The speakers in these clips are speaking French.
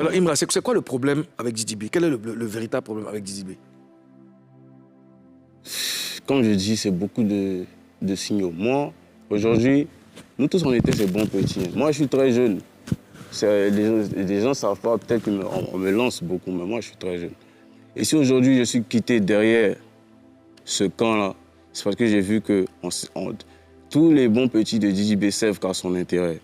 Alors, Imra, c'est quoi le problème avec Didi B? Quel est le véritable problème avec Didi B? Comme je dis, c'est beaucoup de signaux. Moi, aujourd'hui, nous tous, on était ces bons petits. Moi, je suis très jeune. Les gens ne savent pas, peut-être qu'on me lance beaucoup, mais moi, je suis très jeune. Et si aujourd'hui, je suis quitté derrière ce camp-là, c'est parce que j'ai vu que tous les bons petits de Didi B servent qu'à son intérêt.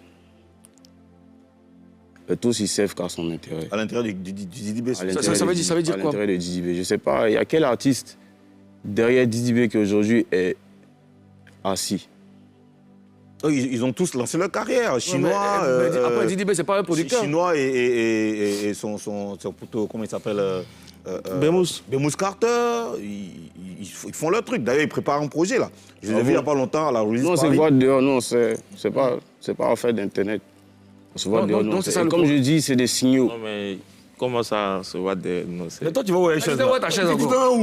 Tous, ils servent qu'à son intérêt. À l'intérieur du Didi B, ça veut dire à quoi? l'intérieur de Didi B. Je ne sais pas, il y a quel artiste derrière Didi B qui aujourd'hui est assis? Ils ont tous lancé leur carrière. Chinois. Après, Didi B, c'est pas un producteur. Chinois et son poteau, comment il s'appelle Bemous Carter. Ils font leur truc. D'ailleurs, ils préparent un projet là. Je les ai vus il n'y a pas longtemps à la release. Non, c'est voir dehors, non, c'est pas affaire d'internet. On se voit dehors, non. Comme je dis, c'est des signaux. Non, mais comment ça se voit dehors? Mais toi, tu vas où la chaise? Tu vois ta chaise encore.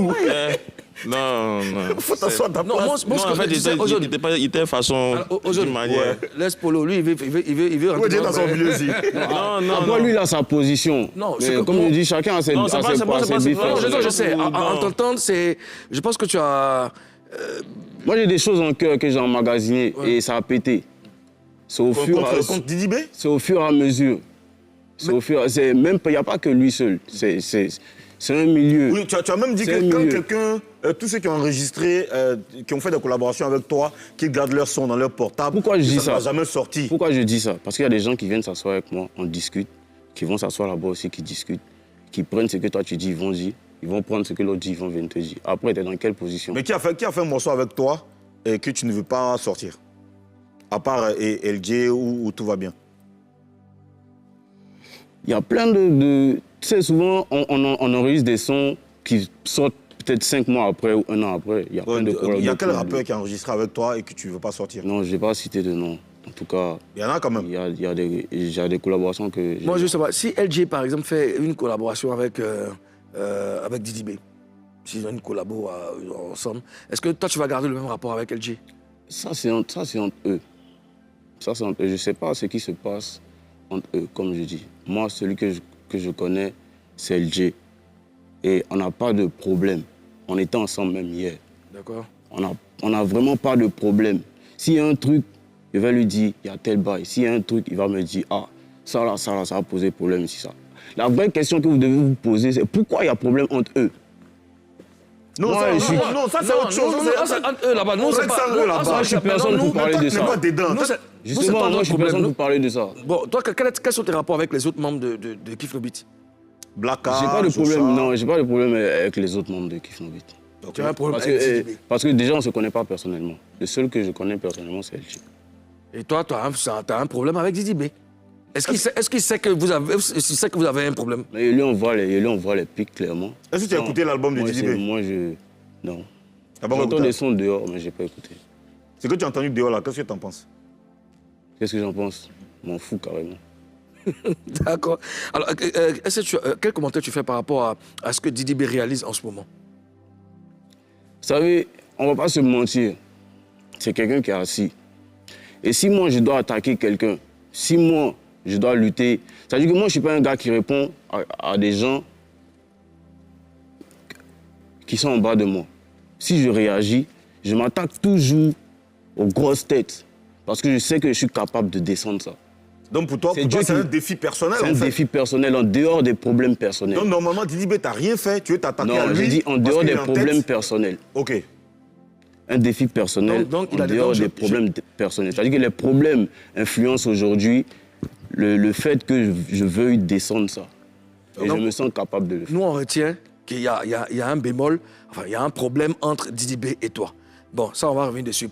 Non. Faut t'asseoir à ta place. Moi, Non, en fait, il était façon d'une manière. Laisse Polo, lui, il veut rentrer dans son milieu aussi. Non. Après, lui, il a sa position. Non, mais comme je dis, chacun a ses Non, différences. je sais. En t'entendant, je pense que tu as... Moi, j'ai des choses en cœur que j'ai emmagasinées et ça a pété. C'est au fur et à mesure. Il n'y a pas que lui seul. C'est un milieu. Oui, tu as même dit que quand quelqu'un, tous ceux qui ont enregistré, qui ont fait des collaborations avec toi, qui gardent leur son dans leur portable, pourquoi je dis ça? Ça ne va jamais sortir. Pourquoi je dis ça? Parce qu'il y a des gens qui viennent s'asseoir avec moi, on discute, qui vont s'asseoir là-bas aussi, qui discutent, qui prennent ce que toi tu dis, ils vont dire, ils vont prendre ce que l'autre dit, ils vont venir te dire. Après, tu es dans quelle position? Mais qui a fait un morceau avec toi et que tu ne veux pas sortir? À part LJ où tout va bien. Il y a plein de... Tu sais, souvent, on enregistre des sons qui sortent peut-être 5 mois après ou 1 an après. Il y a quel rappeur qui a enregistré avec toi et que tu ne veux pas sortir? Non, je ne vais pas citer de nom. En tout cas... Il y en a quand même. Il y a des collaborations que... Moi, je sais pas. Si LJ, par exemple, fait une collaboration avec Didi B, s'ils ont une collabo ensemble, est-ce que toi, tu vas garder le même rapport avec LJ? Ça, c'est entre eux. Ça, c'est entre eux. Je ne sais pas ce qui se passe entre eux, comme je dis. Moi, celui que je connais, c'est LJ. Et on n'a pas de problème. On était ensemble même hier. D'accord. On n'a vraiment pas de problème. S'il y a un truc, je vais lui dire, il y a tel bail. S'il y a un truc, il va me dire, ah, ça va poser problème ici, ça. La vraie question que vous devez vous poser, c'est pourquoi il y a problème entre eux? Non, ça c'est autre chose. C'est entre eux là-bas. Non, c'est pas eux là-bas. Moi, je suis personne pour parler de ça. Justement, moi, je suis personne pour parler de ça. Bon, toi, quels sont tes rapports avec les autres membres de Kiff No Beat? Blacka, j'ai pas de problème, non, j'ai pas de problème avec les autres membres de Kiff No Beat. Tu as un problème avec Didi B? Parce que déjà, on ne se connaît pas personnellement. Le seul que je connais personnellement, c'est LJ. Et toi, tu as un problème avec Didi B? Est-ce qu'il sait que vous avez un problème? Mais lui, on voit les pics clairement. Est-ce que tu as écouté l'album de Didi B? Moi, non. J'entends des sons dehors, mais je n'ai pas écouté. Ce que tu as entendu dehors, là, qu'est-ce que tu en penses? Qu'est-ce que j'en pense? Je m'en fous carrément. D'accord. Alors, quel commentaire tu fais par rapport à ce que Didi B réalise en ce moment? Vous savez, on ne va pas se mentir. C'est quelqu'un qui est assis. Et si moi, je dois attaquer quelqu'un, si moi, je dois lutter, c'est-à-dire que moi, je ne suis pas un gars qui répond à des gens qui sont en bas de moi. Si je réagis, je m'attaque toujours aux grosses têtes. Parce que je sais que je suis capable de descendre ça. Donc pour toi, c'est un défi personnel, C'est un défi personnel, en dehors des problèmes personnels. Donc normalement, Didi B, tu n'as rien fait, tu veux t'attaquer à lui? Non, je dis en dehors des problèmes personnels. OK. Un défi personnel en dehors des problèmes personnels. C'est-à-dire que les problèmes influencent aujourd'hui le fait que je veuille descendre ça. Et je me sens capable de le faire. Nous, on retient qu'il y a un bémol, enfin, il y a un problème entre Didi B et toi. Bon, ça, on va revenir dessus.